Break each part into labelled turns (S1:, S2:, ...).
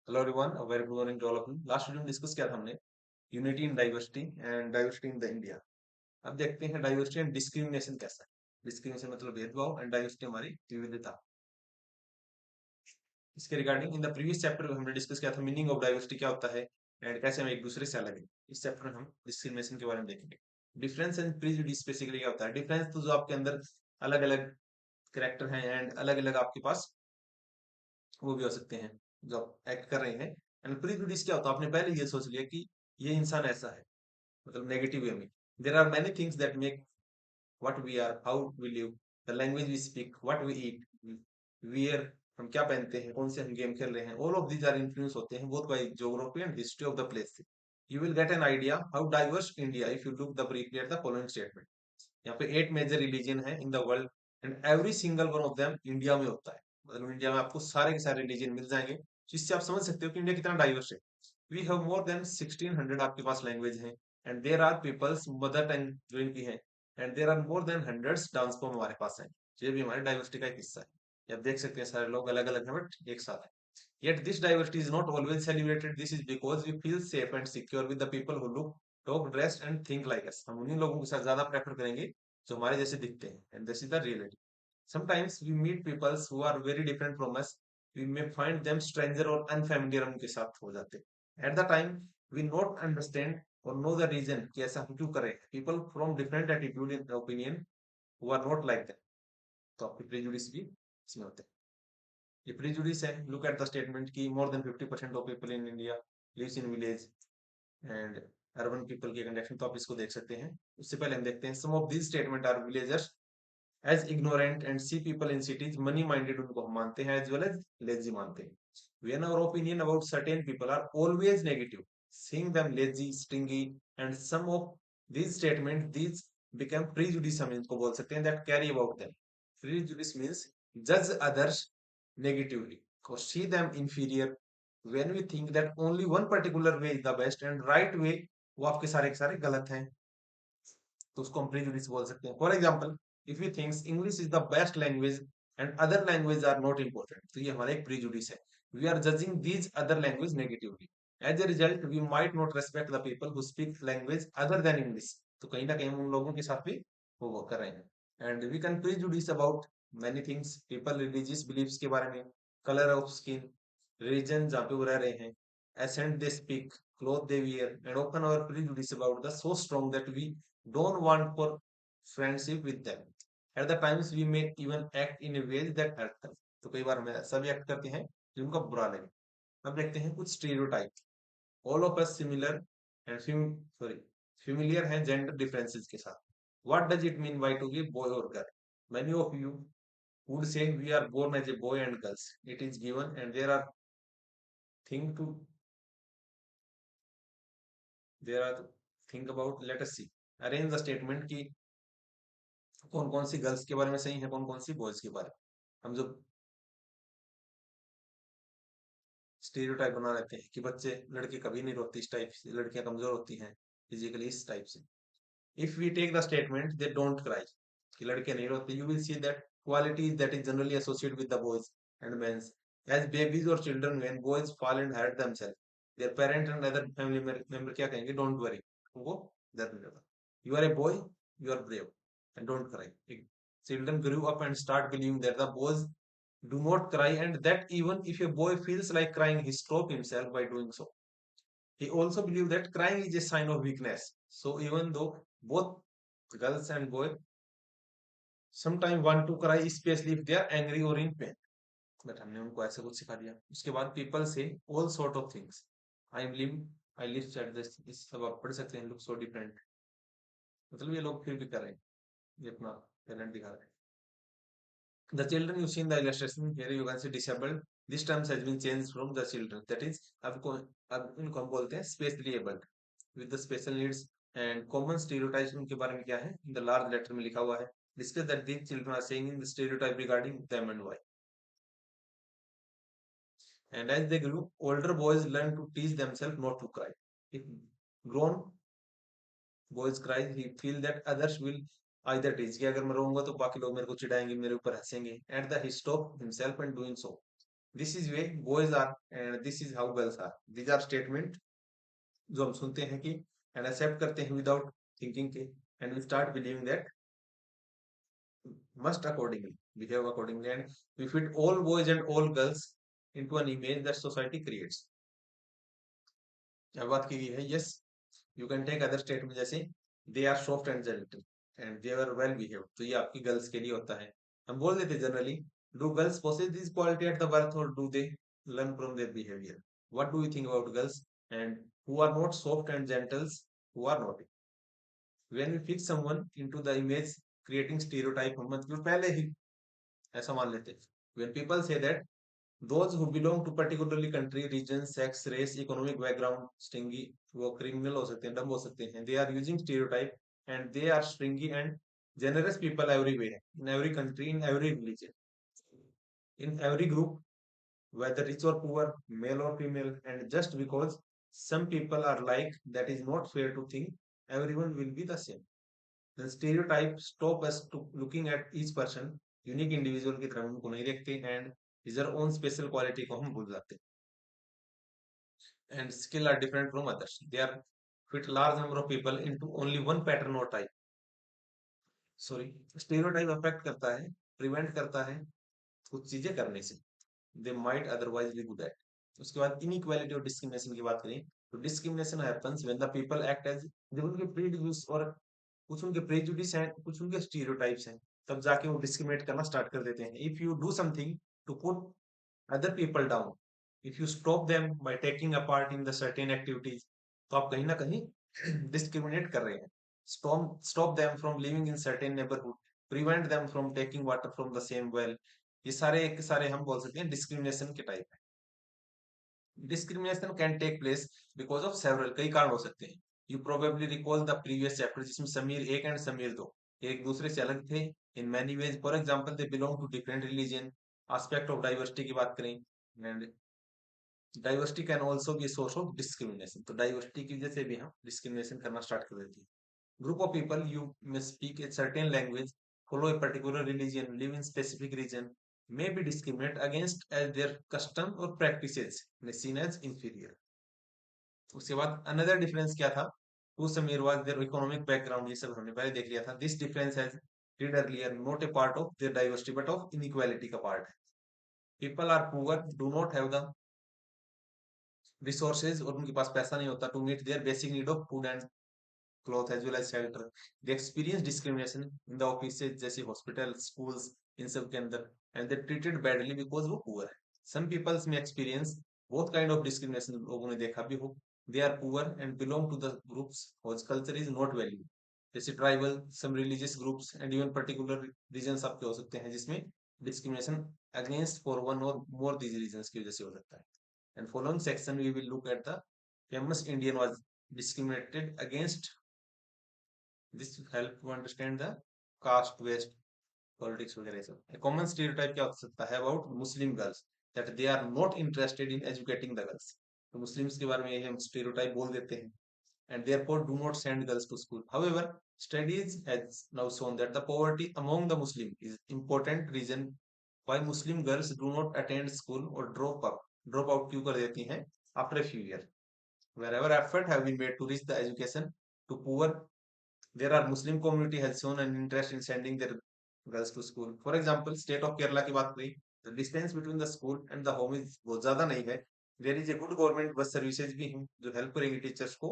S1: Hello everyone, a very good morning to all of you. Last video में discuss किया था हमने unity in diversity and diversity in the India. अब देखते हैं डाइवर्सिटी एंड डिस्क्रिमिनेशन कैसा है। डिस्क्रिमिनेशन मतलब भेदभाव एंड डाइवर्सिटी हमारी विविधता। इसके regarding in the previous chapter में हमने डिस्कस किया था मीनिंग ऑफ डाइवर्सिटी क्या होता है एंड कैसे हम एक दूसरे से अलग है। इस चैप्टर में हम डिस्क्रिमिनेशन के बारे में देखेंगे। डिफरेंस एंड प्रीजुडिस बेसिकली क्या होता है। डिफरेंस तो जो आपके अंदर अलग अलग कैरेक्टर हैं एंड अलग अलग आपके पास वो भी हो सकते हैं जो आप एक्ट कर रहे हैं। एंड प्रीजुडिस क्या होता है, आपने पहले ये सोच लिया कि ये इंसान ऐसा है, मतलब नेगेटिव वे में। There are many things that make what we are, how we live, the language we speak, what we eat, wear, हम क्या पहनते हैं, कौन से हम गेम खेल रहे हैं। All of these are influence होते हैं both by geography and history of the place. You will get an idea how diverse India if you look the briefly at the following statement. यहाँ पे 8 major religion है in the world and every single one of them India में होता है। मतलब India में आपको सारे के सारे रिलीजन मिल जाएंगे, जिससे आप समझ सकते हो कि इंडिया कितना डाइवर्स है। वी हैव मोर देन 1600 आपके पास लैंग्वेज है and there are peoples mother tongue जो इनकी है and there are more than hundreds dance form हमारे पास है। ये भी हमारी डाइवर्सिटी का एक हिस्सा है। ये आप देख सकते हैं सारे लोग अलग अलग हैं बट एक साथ है। Yet this diversity is not always celebrated. This is because we feel safe and secure with the people who look, talk, dress and think like us. हम उन्हीं लोगों के साथ ज्यादा प्रेफर करेंगे जो हमारे जैसे दिखते हैं and this is the reality. Sometimes we meet people who are very different from us. We may find them stranger or unfamiliar उनके साथ हो जाते हैं. At the time we not understand or know the reason कि ऐसा हम क्यों करें. People from different attitude and opinion who are not like that. तो आपके prejudice भी इसमें होते हैं। ये प्रीजुडिस है। लुक एट द स्टेटमेंट की more than 50% of people in India lives in village and urban people की कंडीशन, तो आप इसको देख सकते हैं। उससे पहले हम देखते हैं some of this statement are villagers as ignorant and see people in cities money minded, उनको हम मानते हैं एज वेल एज लेजी मानते हैं। when our opinion about certain people are always negative, seeing them lazy, stingy and some of these statements, these become prejudice, हम इनको बोल सकते हैं, that carry about them. Prejudice means judge others negatively or see them inferior when we think that only one particular way is the best and right way वो आपके सारे के सारे गलत हैं, तो उसको हम प्रीजुडिस बोल सकते हैं। For example, if you thinks English is the best language and other language are not important, तो ये हमारा एक प्रीजुडिस है। We are judging these other language negatively. As a result we might not respect the people who speak language other than English, तो कहीं ना कहीं हम उन लोगों के साथ भी वो कर रहे हैं। And we can prejudice about many things, people religious believes के बारे में, कलर ऑफ स्किन, रीजन जहाँ पे वो रह रहे हैं, accent they speak, clothes they wear, and often our prejudice about the so strong that we don't want for friendship with them. At the times we may even act in a way that hurt them. तो कई बार हम ऐसा भी act करते हैं जो उनको बुरा लगे। अब देखते हैं कुछ stereotype. All of us similar and familiar हैं जेंडर डिफरेंसेस के साथ। What does it mean by to be boy or girl? Many of you would say we are born as a boy and girls. It is given and thing to there are think about, let us see, arrange the statement की कौन कौन सी girls के बारे में सही है, कौन कौन सी बॉयज के बारे में। हम जो स्टीरियोटाइप बना लेते हैं कि बच्चे लड़के कभी नहीं रोते, इस टाइप से लड़कियां कमजोर होती हैं फिजिकली, इस टाइप से। If we take the statement they don't cry कि लड़के नहीं रोते, you will see that qualities that is generally associated with the boys and men. As babies or children, when boys fall and hurt themselves, their parent and other family member क्या कहेंगे, don't worry, उनको दर्द नहीं होता, you are a boy, you are brave and don't cry. Children grew up and start believing that the boys do not cry and that even if a boy feels like crying, he stop himself by doing so. He also believed that crying is a sign of weakness. So even though both girls and boys sometimes want to cry, especially if they are angry or in pain. But हमने उनको ऐसे कुछ सिखा दिया। उसके बाद people से all sort of things. I live at this, इस सब आप पढ़ सकते हैं। लुक सो डिफरेंट, मतलब ये लोग फिर भी कर रहे हैं, ये अपना टैलेंट दिखा रहे हैं। The children you see in the illustration here you can see disabled. This term has been changed from the children. That is अब इनको हम बोलते हैं specially abled with the special needs and common stereotypes उनके बारे में क्या है in the large letter में लिखा हुआ है. Discuss that these children are saying in the stereotype regarding them and why. And as they grew, older boys learn to teach themselves not to cry. If grown boys cry, he feel that others will either teach कि अगर मैं रोऊंगा तो बाकी लोग मेरे को चिढ़ाएंगे, मेरे ऊपर हंसेंगे, and the he stop himself and doing so. This is way boys are and this is how girls are. These are statement जो हम सुनते हैं कि एंड एक्सेप्ट करते हैं विदाउट थिंकिंग के, and we start believing that must accordingly behave accordingly, and we fit all boys and all girls into an image that society creates। अब बात की गई है, yes you can take other statement जैसे they are soft and gentle and they are well behave, तो ये आपकी girls के लिए होता है। हम बोल देते generally, do girls possess this quality at the birth or do they learn from their behavior? What do you think about girls and who are not soft and gentles, who are not? When we fix someone into the image creating stereotype, हम मतलब पहले ही ऐसा मान लेते हैं। When people say that those who belong to particularly country, region, sex, race, economic background, stingy, वो criminal हो सकते हैं, dumb हो सकते हैं, they are using stereotype and they are stringy and generous people everywhere, in every country, in every religion, in every group, whether rich or poor, male or female, and just because some people are like that is not fair to think everyone will be the same। The stereotype stop us to looking at each person unique individual की तरह उनको नहीं देखते and is their own special quality को हम भूल जाते हैं and skill are different from others, they are fit large number of people into only one pattern or type। Sorry, stereotype affect करता है, prevent करता है कुछ चीजें करने से, they might otherwise be good at। उसके बाद inequality और discrimination की बात करें तो discrimination happens when the people act as, जब उनके prejudice और कुछ उनके prejudice हैं, कुछ उनके stereotypes हैं, तब जाके वो discriminate करना start कर देते हैं। If you do something to put other people down, if you stop them by taking a part in the certain activities, तो आप कहीं ना कहीं discriminate कर रहे हैं। Stop them from living in certain neighborhood, prevent them from taking water from the same well, ये सारे एक सारे हम बोल सकते हैं डिस्क्रिमिनेशन के टाइप है। Discrimination can take place because of several, कई कारण हो सकते हैं। You probably recall the previous chapter जिसमें समीर एक एंड समीर दो एक दूसरे से अलग थे in many ways, for example they belong to different religion. Aspect of diversity की बात करें and diversity can also be source of discrimination, तो डाइवर्सिटी की वजह से भी हम डिस्क्रिमिनेशन करना स्टार्ट कर देते हैं। Group of people you may speak a certain language, follow a particular religion, live in specific region, may be discriminated against as their custom or practices may seen as inferior। उसके बाद another difference क्या था, who Samir was their economic background, ये सब हमने पहले देख लिया था। This difference has read earlier not a part of their diversity but of inequality का part है। People are poor, do not have the resources और उनके पास पैसा नहीं होता to meet their basic need of food and cloth as well as shelter। they experience discrimination in the offices जैसे hospital, schools, इन सब के अंदर, and they treated badly because वो poor है। some people may experience both kind of discrimination, लोगों ने देखा भी हो। they are poor and belong to the groups whose culture is not valued, जैसे tribal, some religious groups and even particular regions आपके हो सकते हैं जिसमें discrimination against for one or more these reasons की वजह से हो सकता है। and following section we will look at the famous Indian was discriminated against, this help to understand the caste based politics वगैरह सब। A common stereotype क्या हो सकता है about Muslim girls that they are not interested in educating the girls, तो Muslims के बारे में ये हम stereotype बोल देते हैं and therefore do not send girls to school। However, studies has now shown that the poverty among the Muslim is important reason why Muslim girls do not attend school or drop out क्यों कर देती हैं after a few years। Wherever effort have been made to reach the education to poor, there are Muslim community has shown an interest in sending their girls to school। For example, state of Kerala की बात करें, the distance between the school and the home is बहुत ज्यादा नहीं है। There is a good government bus services भी हैं जो help करेंगे टीचर्स को,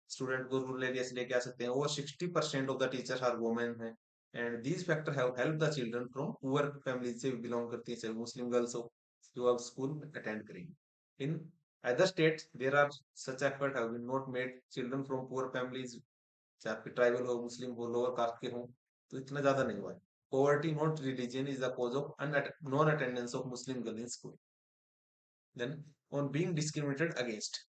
S1: स्टूडेंट को रूरल एरिया से लेके आ सकते हैं। Over 60% of the teachers are women हैं and these factors have helped the children from poor families से belong करती हैं, चाहे मुस्लिम गर्ल्स हो जो अब स्कूल अटेंड करेंगे। In other states, there are such effort have been not made, children from poor families चाहे आपके ट्राइबल हो, मुस्लिम हो, लोअर कास्ट के हो, तो इतना ज्यादा नहीं हुआ है। Poverty, not religion, is the cause of non-attendance of Muslim girls in school। Then, on being discriminated against,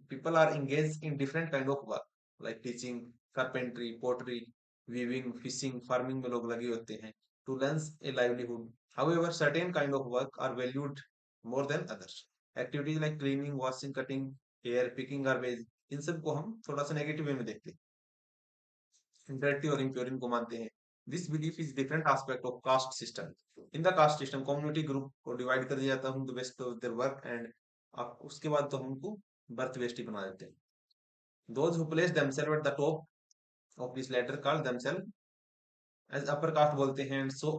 S1: people are engaged in different kind of work like teaching, carpentry, pottery, weaving, fishing, farming में लोग लगे होते हैं to learn a livelihood। However, certain kind of work are valued more than others। Activities like cleaning, washing, cutting hair, picking garbage, इन सब को हम थोड़ा सा नेगेटिव वे में देखते हैं, डर्टी और इम्प्योर इनको मानते हैं। This belief is different aspect of caste system. In the caste system community group को डिवाइड कर दिया जाता है the best of their work and आप उसके बाद तो हम उनको बर्थ बेस्ट ही बना देते हैं। Those who place themselves at the top of this letter call themselves as upper caste बोलते हैं and so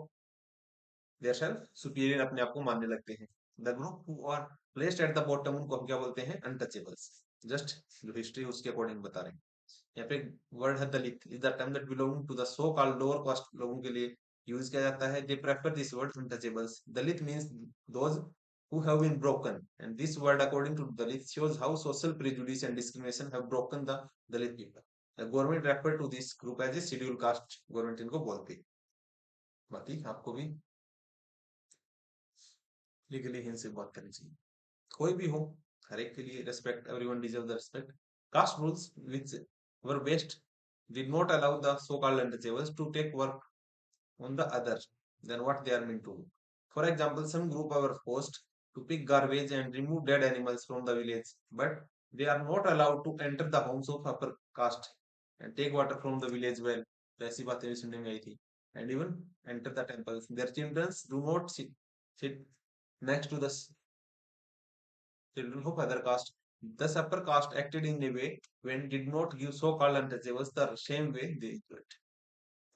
S1: their self superior अपने आप को मानने लगते हैं। The group who are placed at the bottom उनको हम क्या बोलते हैं अनटचेबल्स। जस्ट जो हिस्ट्री उसके अकॉर्डिंग बता रहे हैं। यहाँ पे वर्ड है Dalit is the term that belong to the so called lower cast लोगों के लिए यूज किया जाता है। They prefer this word untouchables. Dalit means those who have been broken and this word according to Dalit shows how social prejudice and discrimination have broken the Dalit people. The government refer to this group as a scheduled caste government इनको बोलती है। बाकी आपको भी legally इनसे बात करनी चाहिए। कोई भी हो हर एक के लिए respect everyone deserve the respect. Caste rules which were based did not allow the so-called untouchables to take work on the other than what they are meant to do. For example, some group were forced to pick garbage and remove dead animals from the village, but they are not allowed to enter the homes of upper caste and take water from the village well. तो ऐसी बातें भी सुनने में आई थी। And even enter the temples. Their children do not sit next to the children of other caste. Thus, upper caste acted in a way when did not give so-called untouchables the same way they do it.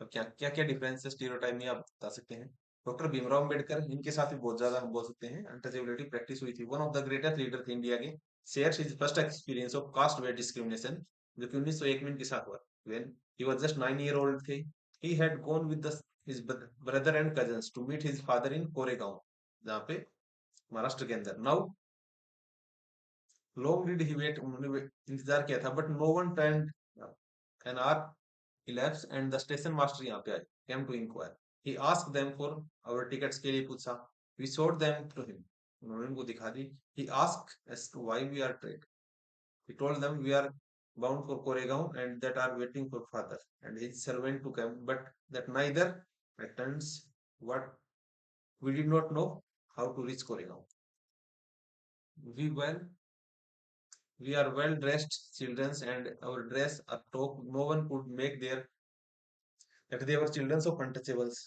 S1: तो क्या क्या क्या difference है stereotype में आप बता सकते हैं। डॉक्टर भीमराव अंबेडकर इनके साथ भी बहुत ज्यादा हम बोल सकते हैं अनटचेबिलिटी प्रैक्टिस हुई थी। One of the greatest leader थे इंडिया के। Shares his first experience of caste based discrimination जो कि 1901 में इनके साथ हुआ when he was just 9 year old थे। He had gone with his brother and cousins to meet his father in Koregaon जहाँ पे महाराष्ट्र के अंदर। Now long did he wait उन्होंने इंतजार किया था but no one turned an hour elapsed and the station master यहाँ पे आए came to inquire. He asked them for our tickets के लिए पूछा। We showed them to him. उन्होंने उनको दिखा दी। He asked as to why we are late. He told them we are bound for Koregaon and that are waiting for father and his servant to come, but that neither returns what we did not know how to reach Koregaon. We well we are well dressed children and our dress up top no one could make their that they were children of untouchables.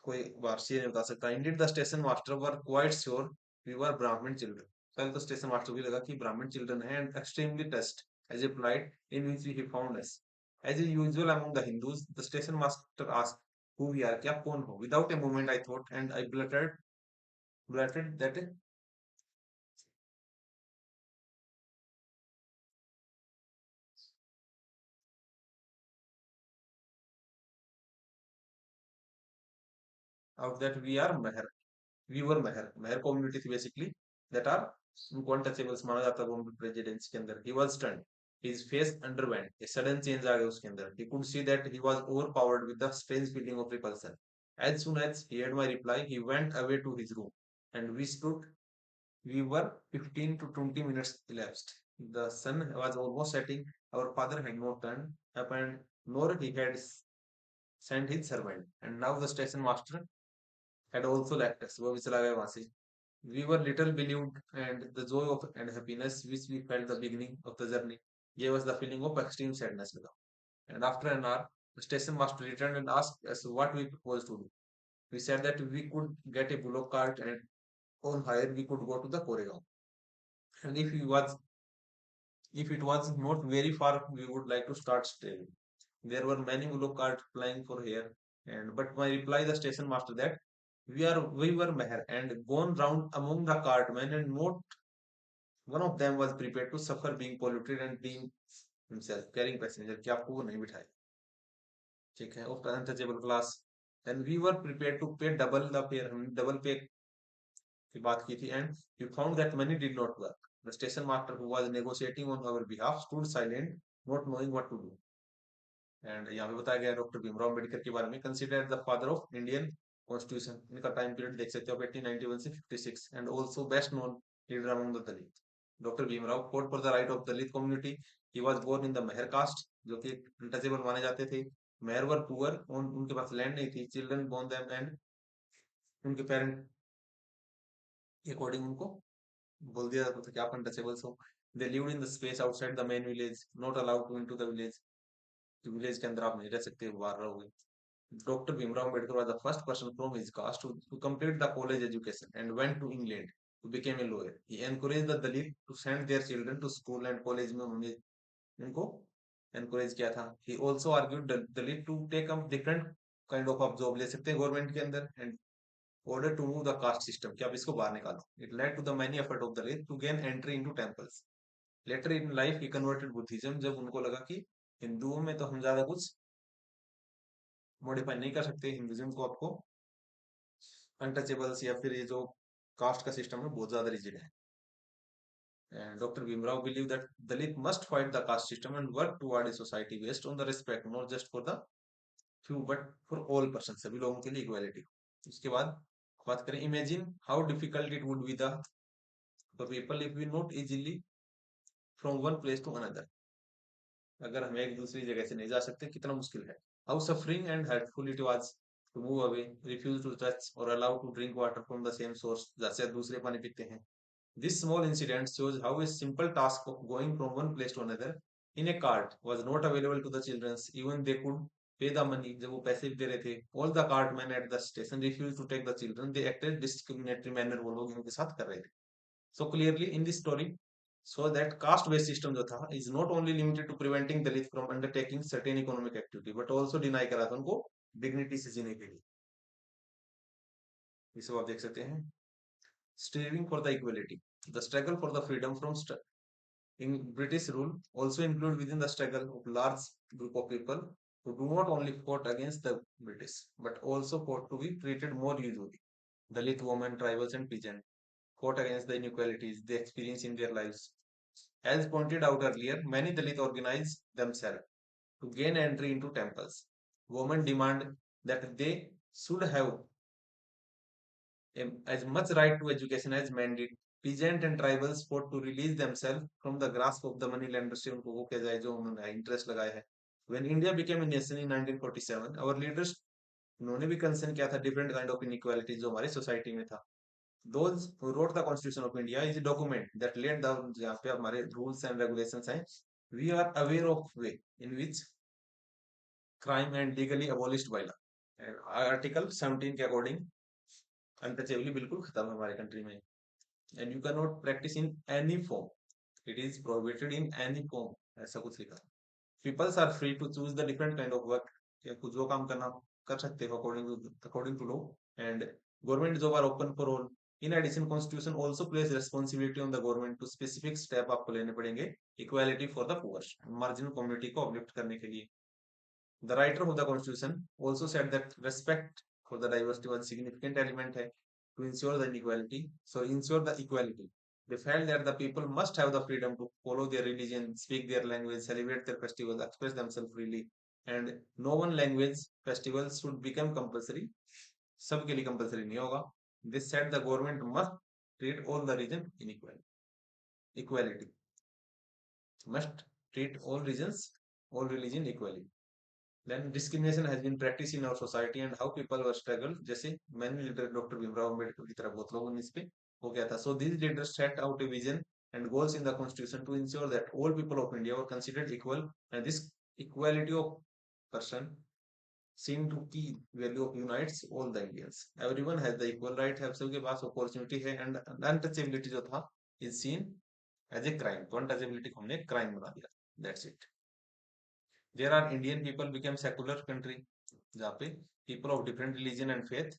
S1: कोई वार्षिक नहीं बता सकता। Indeed the station master were quite sure we were Brahmin children. पहले तो station master भी लगा कि ब्राह्मण चिल्ड्रन है एंड एक्सट्रीमली टस्ट as a polite in which he found us as usual among the Hindus. The station master asked who we are, क्या कौन हो। Without a moment I thought and I blurted that out that we are Meher। we were Meher community थी basically that are उनको untouchables माना जाता है उनके precedence के अंदर। He was stunned, his face underwent a sudden change आ गया उसके अंदर। He could see that he was overpowered with the strange feeling of repulsion। As soon as he had my reply he went away to his room and we stood। We were 15 to 20 minutes elapsed। The sun was almost setting। Our father had not turned up and nor he had sent his servant and now the station master had also left us। वो भी चला गया वहां से। We were little believed and the joy of and happiness which we felt the beginning of the journey gave us the feeling of extreme sadness with them. And after an hour, the station master returned and asked us what we proposed to do। We said that we could get a bullock cart and on hire we could go to the Koregaon। And if it was not very far, we would like to start straight। There were many bullock carts plying for here, and but my reply the station master that we were Meher and gone round among the cartmen and not one of them was prepared to suffer being polluted and being himself carrying passenger कि आपको वो नहीं बिठाए। ठीक है of the untouchable class। then we were prepared to pay double the fare। हमने double पे की बात की थी and we found that money did not work। the station master who was negotiating on our behalf stood silent not knowing what to do। And यहाँ पे बताया गया डॉक्टर भीमराव अम्बेडकर के बारे में considered the father of Indian constitution. इनका time period देख सकते हो आप 1891 से 56 and also best known leader among the Dalit. Doctor Bhimrao fought for the right of Dalit community. He was born in the Mahar caste जो कि अनटचेबल माने जाते थे। मेहर वर पुअर उनके पास लैंड नहीं थी। चिल्ड्रन बोर्न देम एंड उनके पेरेंट के अकॉर्डिंग उनको बोल दिया जाता था कि आप अनटचेबल्स हो। They lived in the space outside the main village not allowed to into the village. Village के अंदर आप नहीं रह सकते बाहर रहोगे। Dr. Bhimrao Ambedkar was the first person from his caste to complete the college education and went to England to become a lawyer. He encouraged the Dalit to send their children to school and college में उन्होंने उनको encourage किया था. He also argued the Dalit to take up different kind of job ले सकते हैं government के अंदर and order to move the caste system कि आप इसको बाहर निकालो. It led to the many effort of Dalit to gain entry into temples. Later in life he converted Buddhism जब उनको लगा कि हिंदुओं में तो हम ज्यादा कुछ मॉडिफाई नहीं कर सकते, हिंदुइज्म को आपको अनटचेबल्स या फिर ये जो कास्ट का सिस्टम है बहुत ज्यादा रिजिड है. And Dr. Bhimrao believed that Dalit must fight the caste system and work toward a society based on the respect not just for the few but for all persons, सभी लोगों के लिए equality. उसके बाद बात करें, imagine how difficult it would be the for people if we not easily from one place to another. अगर हम एक दूसरी जगह से नहीं जा सकते कितना मुश्किल है. How suffering and hurtful it was to move away, refuse to touch और allow to drink water from the same source, जैसे दूसरे पानी पीते हैं. This small incident shows how a simple task of going from one place to another in a cart was not available to the children. Even they could pay the money. जब वो पैसे दे रहे थे, all the cartmen at the station refused to take the children. They acted discriminatory manner वो लोग इनके साथ कर रहे थे. So clearly in this story, so that caste-based system जो था is not only limited to preventing Dalit from undertaking certain economic activity, but also deny करा था उनको dignity से जीने के लिए. ये सब आप देख सकते हैं. Striving for the equality, the struggle for the freedom from in British rule also include within the struggle of large group of people who do not only fought against the British but also fought to be treated more usually. Dalit women, tribals and peasants fought against the inequalities they experience in their lives. As pointed out earlier, many Dalit organized themselves to gain entry into temples. Women demand that they should have as much right to education as men did. Peasant and tribals fought to release themselves from the grasp of the money lenders से उनको वो किया जाए जो उन्होंने interest लगाया है. When India became a nation in 1947, our leaders उन्होंने भी कंसर्न किया था different kind of inequality जो हमारी सोसाइटी में था. Those who wrote the Constitution of India is a document that laid down जहाँ पे हमारे rules and regulations हैं. We are aware of way in which crime and legally abolished by law. Article 17 के according अनटचेबली बिल्कुल खत्म है हमारे country में. And you cannot practice in any form. It is prohibited in any form. ऐसा कुछ लिखा. People are free to choose the different kind of work. या कुछ जो काम करना कर सकते हो according to law. And government job are open for all. In addition, constitution also places responsibility on the government to specific step आपको लेने पड़ेंगे equality for the poor, marginal community को uplift करने के लिए. The writer of the constitution also said that respect for the diversity was a significant element है to ensure the inequality. So ensure the equality. They felt that the people must have the freedom to follow their religion, speak their language, celebrate their festivals, express themselves freely, and no one language festivals should become compulsory. सबके लिए compulsory नहीं होगा. This said the government must treat all the region in equality. Must treat all regions, all religion equally. Then discrimination has been practiced in our society and how people were struggled. जैसे many leaders doctor Bhimrao Ambedkar की तरह बहुत लोगों ने इस पे हो गया था. So these leaders set out a vision and goals in the constitution to ensure that all people of India were considered equal, and this equality of person seen to key value of unites all the Indians. Everyone has the equal right है, सबके पास opportunity है, and untouchability जो था is seen as a crime. तो untouchability को हमने crime बना दिया. That's it. There are Indian people became secular country जहाँ पे people of different religion and faith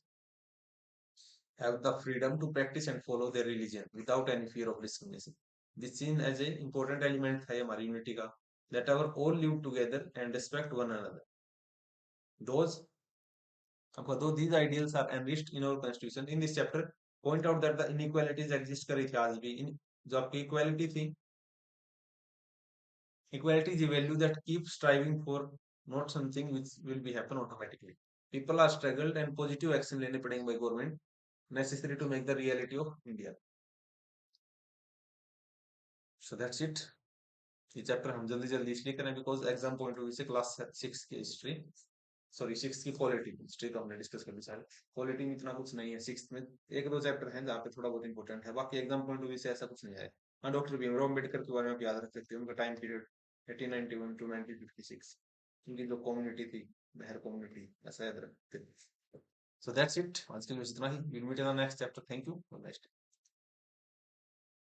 S1: have the freedom to practice and follow their religion without any fear of discrimination. This seen as an important element है हमारी unity का, that our all live together and respect one another. Those though these ideals are enriched in our constitution, in this chapter point out that the inequalities exist कर रही थी आज भी. इन जो आपकी equality थी, equality is a value that keeps striving for, not something which will be happen automatically. People are struggled and positive action लेने पड़ेंगे by government necessary to make the reality of India. So that's it. ये chapter हम जल्दी जल्दी इसलिए करें because exam point of view से class 6 की हिस्ट्री, सॉरी 6 की पॉलिटी, हिस्ट्री तो हमने डिस्कस कर ली सारी. पॉलिटी में इतना कुछ नहीं है. 6 में एक दो चैप्टर हैं जहाँ पे थोड़ा बहुत इंपॉर्टेंट है, बाकी एग्जाम पॉइंट ऑफ व्यू से ऐसा कुछ नहीं है. हाँ, डॉक्टर भीमराव अम्बेडकर के बारे में आप याद रख सकते हैं. उनका टाइम पीरियड 1891 to 1956, उनकी जो कम्युनिटी थी बहर कम्युनिटी, ऐसा याद रखते। सो दैट्स इट, आज के लिए बस इतना ही। Will meet in the next chapter. Thank you.